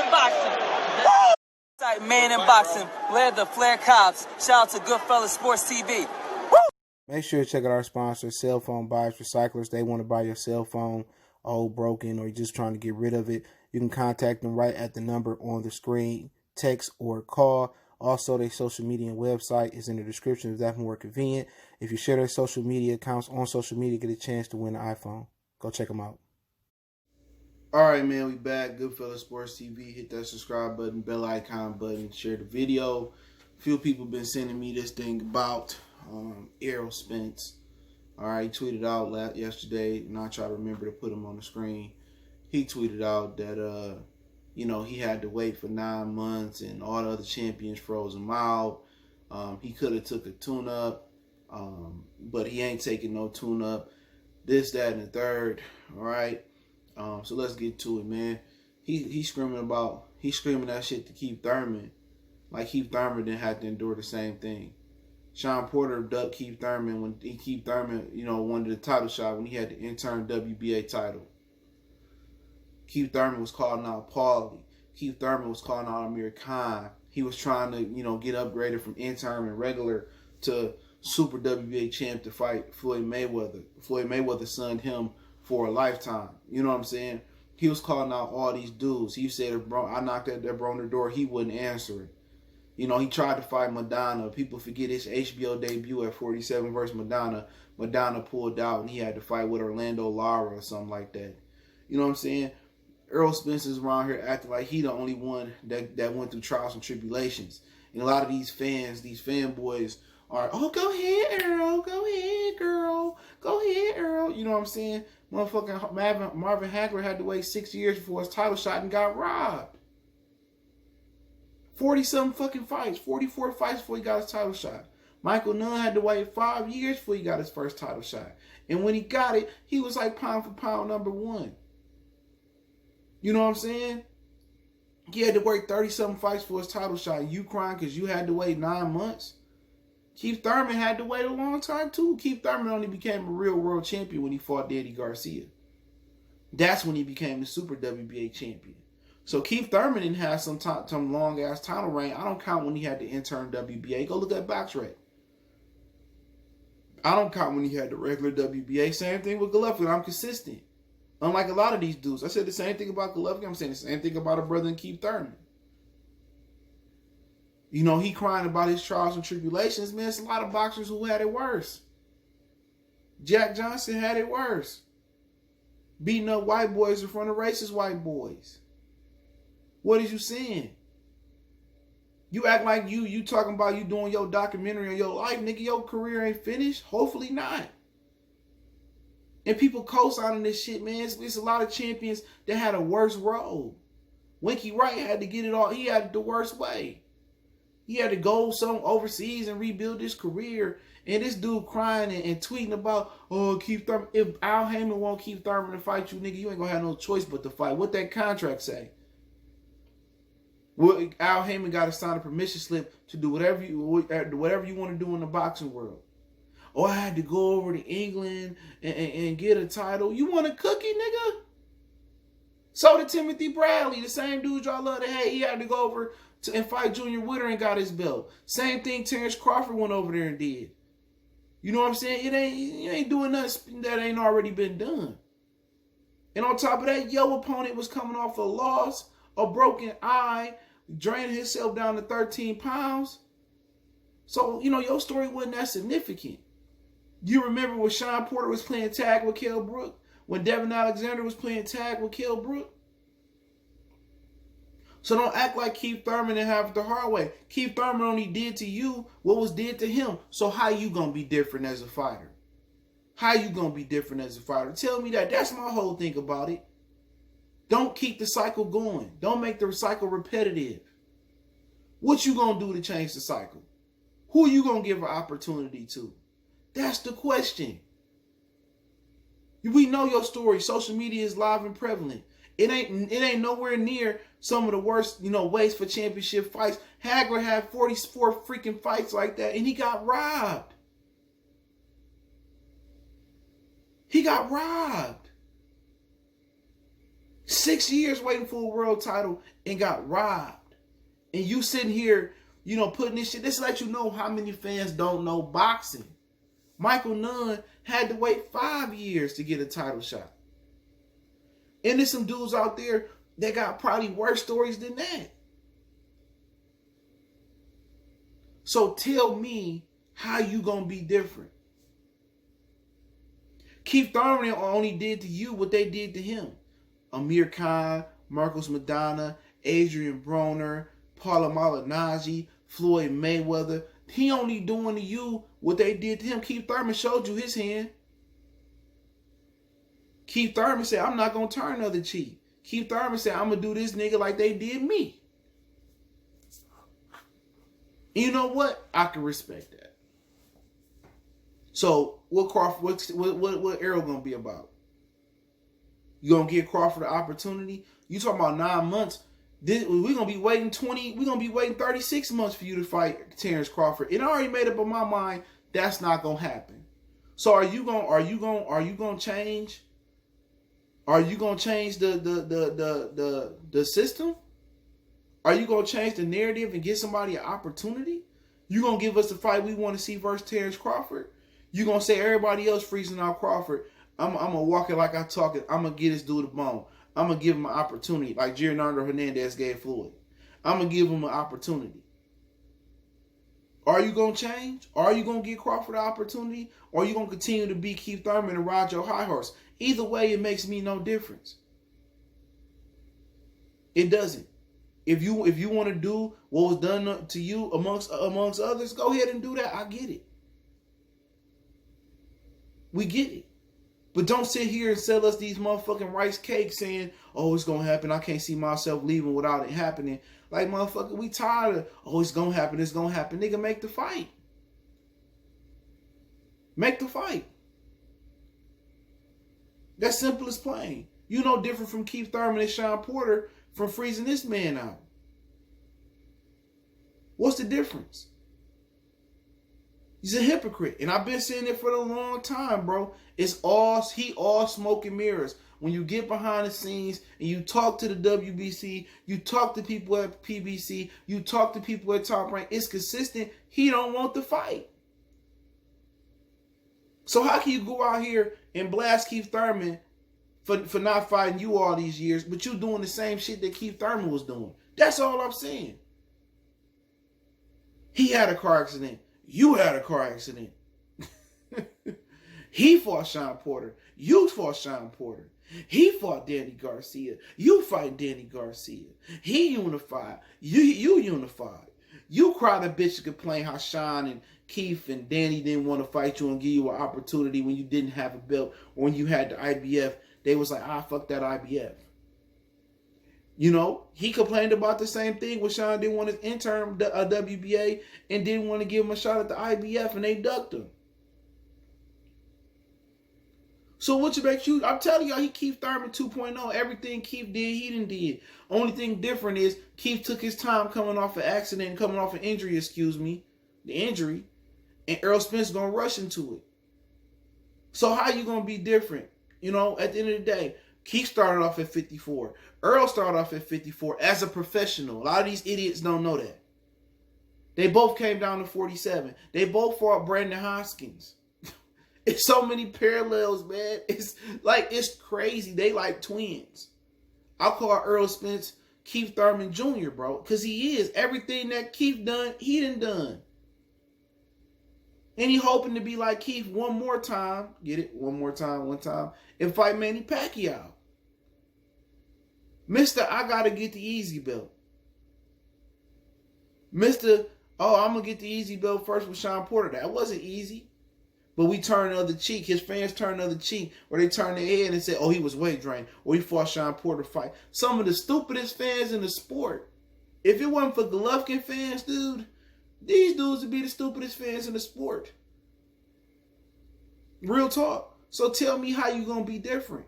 in boxing. Man in boxing. Led the Flair Cops. Shout out to Goodfellas Sports TV. Make sure to check out our sponsor, Cell Phone Buyers Recyclers. They want to buy your cell phone old, broken, or you're just trying to get rid of it. You can contact them right at the number on the screen, text or call. Also, their social media and website is in the description if that's more convenient. If you share their social media accounts on social media, get a chance to win an iPhone. Go check them out. All right, man, we back. Goodfellas Sports TV. Hit that subscribe button, bell icon button, share the video. A few people been sending me this thing about Errol Spence. All right, he tweeted out yesterday, and I try to remember to put him on the screen. He tweeted out that, he had to wait for 9 months and all the other champions froze him out. He could have took a tune-up, but he ain't taking no tune-up. This, that, and the third. All right. So let's get to it, man. He's screaming that shit to Keith Thurman. Like Keith Thurman didn't have to endure the same thing. Shawn Porter ducked Keith Thurman when Keith Thurman, wanted the title shot when he had the interim WBA title. Keith Thurman was calling out Paulie. Keith Thurman was calling out Amir Khan. He was trying to, get upgraded from interim and regular to super WBA champ to fight Floyd Mayweather. Floyd Mayweather signed him for a lifetime. You know what I'm saying? He was calling out all these dudes. He said, I knocked at that bro on the door. He wouldn't answer it. He tried to fight Madonna. People forget his HBO debut at 47 versus Madonna. Madonna pulled out and he had to fight with Orlando Lara or something like that. You know what I'm saying? Errol Spence is around here acting like he the only one that went through trials and tribulations. And a lot of these fans, these fanboys are, oh, go ahead, Errol. Go ahead, girl. Go ahead, Errol. You know what I'm saying? Motherfucking Marvin Hagler had to wait 6 years before his title shot and got robbed. 40-something fucking fights. 44 fights before he got his title shot. Michael Nunn had to wait 5 years before he got his first title shot. And when he got it, he was like pound for pound #1. You know what I'm saying? He had to wait 30-something fights for his title shot. You crying because you had to wait 9 months? Keith Thurman had to wait a long time too. Keith Thurman only became a real world champion when he fought Danny Garcia. That's when he became the super WBA champion. So Keith Thurman didn't have some long ass title reign. I don't count when he had the intern WBA. Go look at BoxRec. I don't count when he had the regular WBA. Same thing with Golovkin. I'm consistent. Unlike a lot of these dudes. I said the same thing about Golovkin. I'm saying the same thing about a brother in Keith Thurman. He crying about his trials and tribulations. Man, it's a lot of boxers who had it worse. Jack Johnson had it worse. Beating up white boys in front of racist white boys. What is you saying? You act like you talking about you doing your documentary on your life. Nigga, your career ain't finished. Hopefully not. And people co-signing this shit, man. It's a lot of champions that had a worse road. Winky Wright had to get it all. He had it the worst way. He had to go overseas and rebuild his career. And this dude crying and tweeting about, oh, Keith Thurman. If Al Heyman won't Keith Thurman to fight you, nigga, you ain't gonna have no choice but to fight. What that contract say? Well, Al Heyman got to sign a permission slip to do whatever you want to do in the boxing world. Oh, I had to go over to England and get a title. You want a cookie, nigga? So did Timothy Bradley, the same dude y'all love to hate. He had to go over and fight Junior Witter and got his belt. Same thing Terence Crawford went over there and did. You know what I'm saying? You ain't doing nothing that ain't already been done. And on top of that, your opponent was coming off a loss, a broken eye, draining himself down to 13 pounds. So, your story wasn't that significant. You remember when Shawn Porter was playing tag with Kell Brook? When Devin Alexander was playing tag with Kell Brook? So don't act like Keith Thurman didn't have it the hard way. Keith Thurman only did to you what was did to him. So how you going to be different as a fighter? How you going to be different as a fighter? Tell me that. That's my whole thing about it. Don't keep the cycle going. Don't make the cycle repetitive. What you going to do to change the cycle? Who you going to give an opportunity to? That's the question. We know your story. Social media is live and prevalent. It ain't nowhere near some of the worst, ways for championship fights. Hagler had 44 freaking fights like that, and he got robbed. He got robbed. 6 years waiting for a world title and got robbed. And you sitting here, putting this shit. This lets you know how many fans don't know boxing. Michael Nunn had to wait 5 years to get a title shot. And there's some dudes out there that got probably worse stories than that. So tell me how you gonna be different. Keith Thurman only did to you what they did to him. Amir Khan, Marcos Madonna, Adrian Broner, Paula Malignaggi, Floyd Mayweather. He only doing to you what they did to him. Keith Thurman showed you his hand. Keith Thurman said, I'm not going to turn the other cheek. Keith Thurman said, I'm going to do this nigga like they did me. And you know what? I can respect that. So what Crawford, what Errol going to be about? You going to give Crawford an opportunity? You talking about 9 months. We're going to be waiting 36 months for you to fight Terence Crawford. And I already made up in my mind that's not going to happen. So are you going to change? Are you going to change the system? Are you going to change the narrative and give somebody an opportunity? You going to give us the fight we want to see versus Terence Crawford? You going to say everybody else freezing out Crawford? I'm going to walk it like I talk it. I'm going to get this dude a bone. I'm going to give him an opportunity like Giancarlo Hernandez gave Floyd. I'm going to give him an opportunity. Are you going to change? Are you going to give Crawford an opportunity? Or are you going to continue to be Keith Thurman and ride your high horse? Either way, it makes me no difference. It doesn't. If you want to do what was done to you amongst others, go ahead and do that. I get it. We get it. But don't sit here and sell us these motherfucking rice cakes saying, oh, it's going to happen. I can't see myself leaving without it happening. Like, motherfucker, we tired of, oh, it's going to happen. It's going to happen. Nigga, make the fight. Make the fight. That's simple as plain. You no different from Keith Thurman and Shawn Porter from freezing this man out. What's the difference? He's a hypocrite. And I've been saying it for a long time, bro. He all smoke and mirrors. When you get behind the scenes and you talk to the WBC, you talk to people at PBC, you talk to people at Top Rank, it's consistent. He don't want the fight. So how can you go out here and blast Keith Thurman for not fighting you all these years, but you doing the same shit that Keith Thurman was doing? That's all I'm saying. He had a car accident. You had a car accident. He fought Shawn Porter. You fought Shawn Porter. He fought Danny Garcia. You fight Danny Garcia. He unified. You unified. You cried a bitch to complain how Shawn and Keith and Danny didn't want to fight you and give you an opportunity when you didn't have a belt or when you had the IBF. They was like, fuck that IBF. You know, he complained about the same thing when Shawn didn't want his interim WBA and didn't want to give him a shot at the IBF, and they ducked him. So what you make you? I'm telling y'all, he Keith Thurman 2.0. Everything Keith did, he didn't did. Only thing different is Keith took his time coming off an accident, coming off an injury, the injury, and Errol Spence gonna rush into it. So how you gonna be different? You know, at the end of the day, Keith started off at 54. Errol started off at 54 as a professional. A lot of these idiots don't know that. They both came down to 47. They both fought Brandon Hoskins. It's so many parallels, man. It's crazy. They like twins. I'll call Errol Spence Keith Thurman Jr., bro, because he is. Everything that Keith done, he done. And he hoping to be like Keith one more time. Get it? One time. And fight Manny Pacquiao. Mr. I gotta get the easy belt. Mr. Oh, I'm gonna get the easy belt first with Shawn Porter. That wasn't easy. But we turned the other cheek. His fans turned the other cheek. Or they turned their head and said, oh, he was weight drained. Or he fought Shawn Porter fight. Some of the stupidest fans in the sport. If it wasn't for Golovkin fans, dude, these dudes would be the stupidest fans in the sport. Real talk. So tell me how you gonna be different.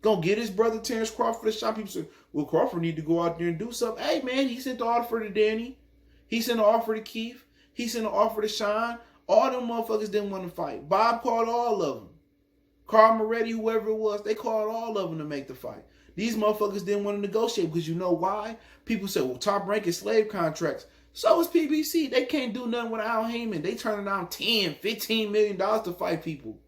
Gonna get his brother Terence Crawford a shot. People say, well, Crawford need to go out there and do something. Hey, man, he sent the offer to Danny. He sent the offer to Keith. He sent the offer to Shawn. All them motherfuckers didn't want to fight. Bob called all of them. Carl Moretti, whoever it was, they called all of them to make the fight. These motherfuckers didn't want to negotiate because you know why? People say, well, Top Rank is slave contracts. So is PBC. They can't do nothing with Al Heyman. They turning down $10, $15 million to fight people.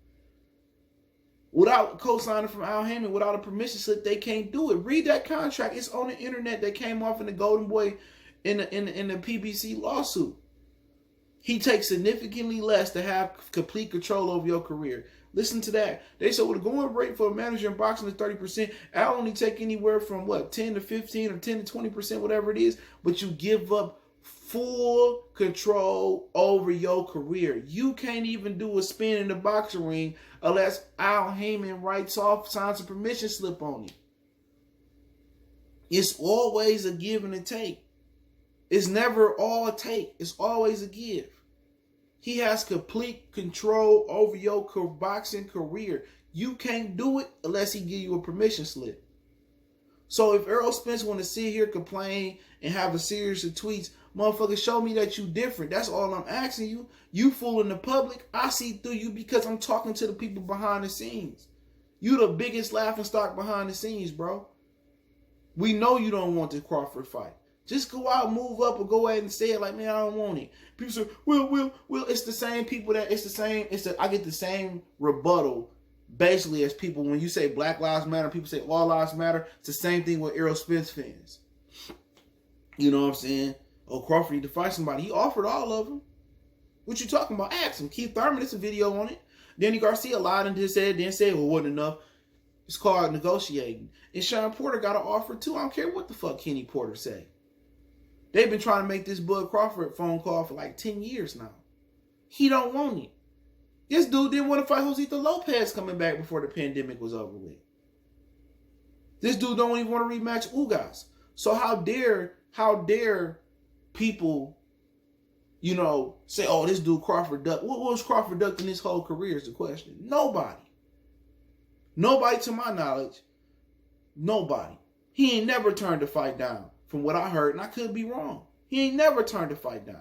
Without co-signing from Al Heyman, without a permission slip, they can't do it. Read that contract. It's on the internet. That came off in the Golden Boy in the PBC lawsuit. He takes significantly less to have complete control over your career. Listen to that. They said, well, the going rate for a manager in boxing is 30%. I'll only take anywhere from, 10 to 15 or 10 to 20%, whatever it is. But you give up full control over your career. You can't even do a spin in the boxing ring unless Al Heyman signs a permission slip on it. It's always a give and a take. It's never all a take. It's always a give. He has complete control over your boxing career. You can't do it unless he give you a permission slip. So if Errol Spence want to sit here, complain, and have a series of tweets, motherfucker, show me that you different. That's all I'm asking you. You fooling the public. I see through you because I'm talking to the people behind the scenes. You the biggest laughingstock behind the scenes, bro. We know you don't want the Crawford fight. Just go out, move up, or go ahead and say it like, man, I don't want it. People say, well, it's the same people I get the same rebuttal basically as people when you say Black Lives Matter, people say all lives matter. It's the same thing with Errol Spence fans. You know what I'm saying? Oh, Crawford need to fight somebody. He offered all of them. What you talking about? Ask him. Keith Thurman, it's a video on it. Danny Garcia lied and then said, well, it wasn't enough. It's called negotiating. And Shawn Porter got an offer too. I don't care what the fuck Kenny Porter say. They've been trying to make this Bud Crawford phone call for like 10 years now. He don't want it. This dude didn't want to fight Josito Lopez coming back before the pandemic was over with. This dude don't even want to rematch Ugas. So how dare people, say, oh, this dude Crawford ducked. What was Crawford ducked in his whole career is the question. Nobody. Nobody to my knowledge. Nobody. He ain't never turned the fight down. From what I heard, and I could be wrong. He ain't never turned the fight down.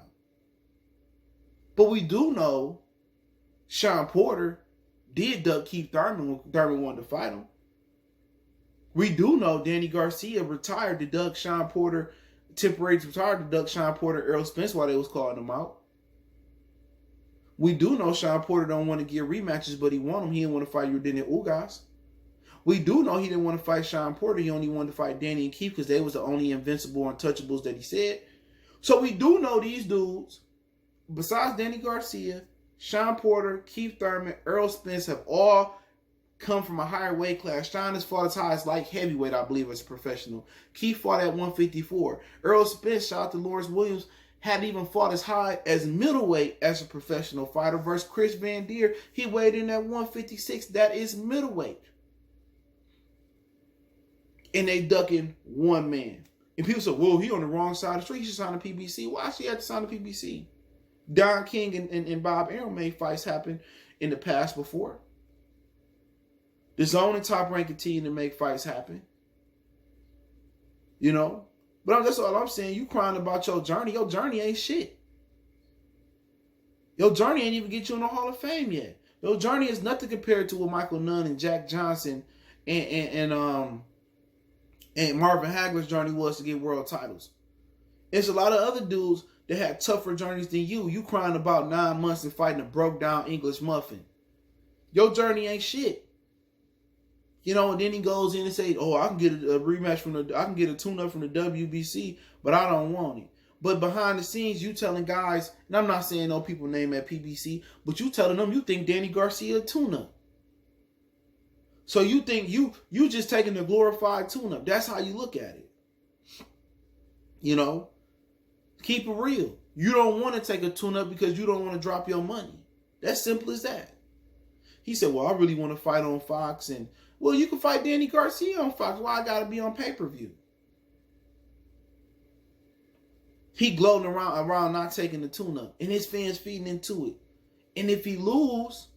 But we do know Shawn Porter did duck Keith Thurman when Thurman wanted to fight him. We do know Danny Garcia retired to duck Shawn Porter, temporarily retired to duck Shawn Porter and Errol Spence while they was calling him out. We do know Shawn Porter don't want to get rematches, but he want them. He didn't want to fight Yordenis Ugas. We do know he didn't want to fight Shawn Porter. He only wanted to fight Danny and Keith because they was the only invincible untouchables that he said. So we do know these dudes, besides Danny Garcia, Shawn Porter, Keith Thurman, Errol Spence have all come from a higher weight class. Shawn has fought as high as light heavyweight, I believe, as a professional. Keith fought at 154. Errol Spence, shout out to Lawrence Williams, hadn't even fought as high as middleweight as a professional fighter versus Chris Van Deer. He weighed in at 156. That is middleweight. And they ducking one man. And people say, well, he on the wrong side of the street. He should sign a PBC. Why should he have to sign a PBC? Don King and Bob Arum made fights happen in the past before. The Zone and Top Rank continue to make fights happen. But that's all I'm saying. You crying about your journey. Your journey ain't shit. Your journey ain't even get you in the Hall of Fame yet. Your journey is nothing compared to what Michael Nunn and Jack Johnson and Marvin Hagler's journey was to get world titles. There's a lot of other dudes that had tougher journeys than you. You crying about 9 months and fighting a broke down English muffin. Your journey ain't shit. And then he goes in and says, oh, I can get a rematch I can get a tune-up from the WBC, but I don't want it. But behind the scenes, you telling guys, and I'm not saying no people name at PBC, but you telling them you think Danny Garcia a tune-up. So you think you just taking the glorified tune-up. That's how you look at it. Keep it real. You don't want to take a tune-up because you don't want to drop your money. That's simple as that. He said, well, I really want to fight on Fox. And, well, you can fight Danny Garcia on Fox. Why I got to be on pay-per-view? He gloating around not taking the tune-up. And his fans feeding into it. And if he lose,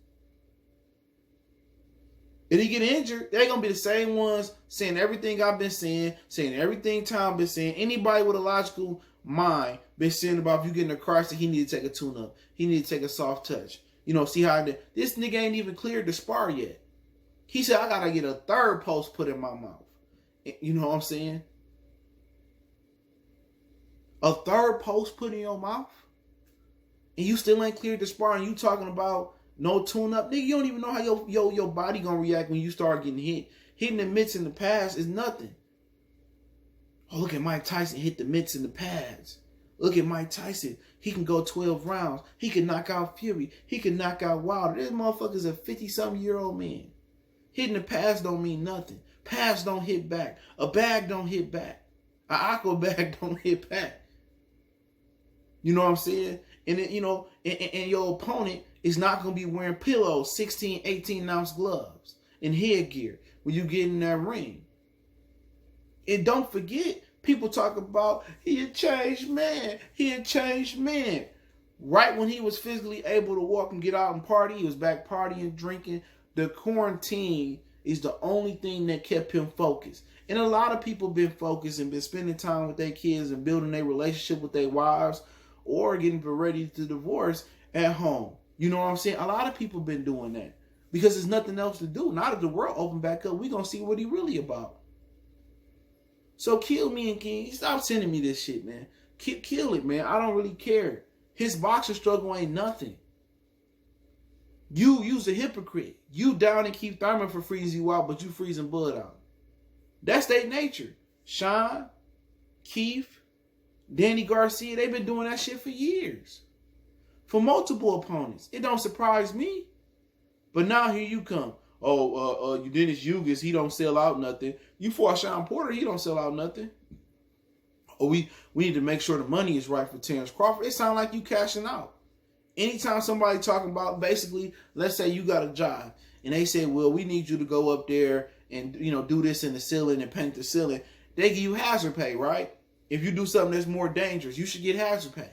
if he get injured, they're going to be the same ones saying everything I've been saying everything Tom been saying. Anybody with a logical mind been saying about if you get in a car accident, he need to take a tune-up. He need to take a soft touch. See how this nigga ain't even cleared to spar yet. He said, I got to get a third post put in my mouth. You know what I'm saying? A third post put in your mouth? And you still ain't cleared the spar, and you talking about no tune-up? Nigga, you don't even know how your body gonna react when you start getting hit. Hitting the mitts in the pads is nothing. Oh, look at Mike Tyson hit the mitts in the pads. Look at Mike Tyson. He can go 12 rounds. He can knock out Fury. He can knock out Wilder. This motherfucker's a 50-something-year-old man. Hitting the pads don't mean nothing. Pads don't hit back. A bag don't hit back. An aqua bag don't hit back. You know what I'm saying? And then, you know, and your opponent is not going to be wearing pillows, 16, 18-ounce gloves, and headgear when you get in that ring. And don't forget, people talk about he a changed man. He a changed man. Right when he was physically able to walk and get out and party, he was back partying, drinking. The quarantine is the only thing that kept him focused. And a lot of people been focused and been spending time with their kids and building their relationship with their wives or getting ready to divorce at home. You know what I'm saying? A lot of people been doing that because there's nothing else to do. Now that the world opened back up, we're going to see what he really about. So kill me and King. Stop sending me this shit, man. Kill it, man. I don't really care. His boxing struggle ain't nothing. You's a hypocrite. You down and keep Thurman for freezing you out, but you freezing Bud out. That's their nature. Shawn, Keith, Danny Garcia, they've been doing that shit for years. For multiple opponents. It don't surprise me. But now here you come. Yordenis Ugas, he don't sell out nothing. You fought Shawn Porter, he don't sell out nothing. Or we need to make sure the money is right for Terence Crawford. It sounds like you cashing out. Anytime somebody talking about, basically, let's say you got a job and they say, well, we need you to go up there and, you know, do this in the ceiling and paint the ceiling. They give you hazard pay, right? If you do something that's more dangerous, you should get hazard pay.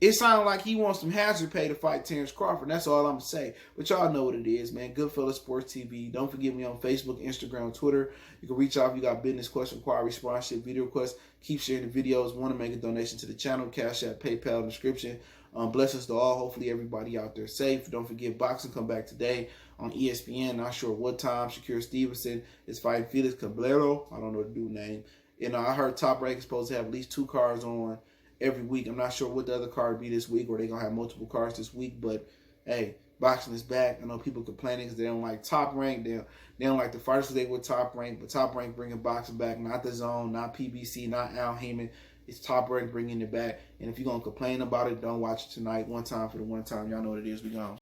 It sounds like he wants some hazard pay to fight Terence Crawford. That's all I'm going to say. But y'all know what it is, man. Goodfellas Sports TV. Don't forget me on Facebook, Instagram, Twitter. You can reach out if you got business, question, inquiry, sponsorship, video requests. Keep sharing the videos. Want to make a donation to the channel. Cash App, PayPal, description. Blessings to all. Hopefully everybody out there safe. Don't forget boxing come back today on ESPN. Not sure what time. Shakur Stevenson is fighting Felix Caballero. I don't know the dude's name. And I heard Top Rank is supposed to have at least 2 cards on every week. I'm not sure what the other card will be this week, or they're going to have multiple cards this week. But, hey, boxing is back. I know people complaining because they don't like Top Rank. They don't like the fighters they with Top Rank. But Top Rank bringing boxing back. Not The Zone, not PBC, not Al Heyman. It's Top Rank bringing it back. And if you're going to complain about it, don't watch it tonight. One time for the one time. Y'all know what it is. We gone.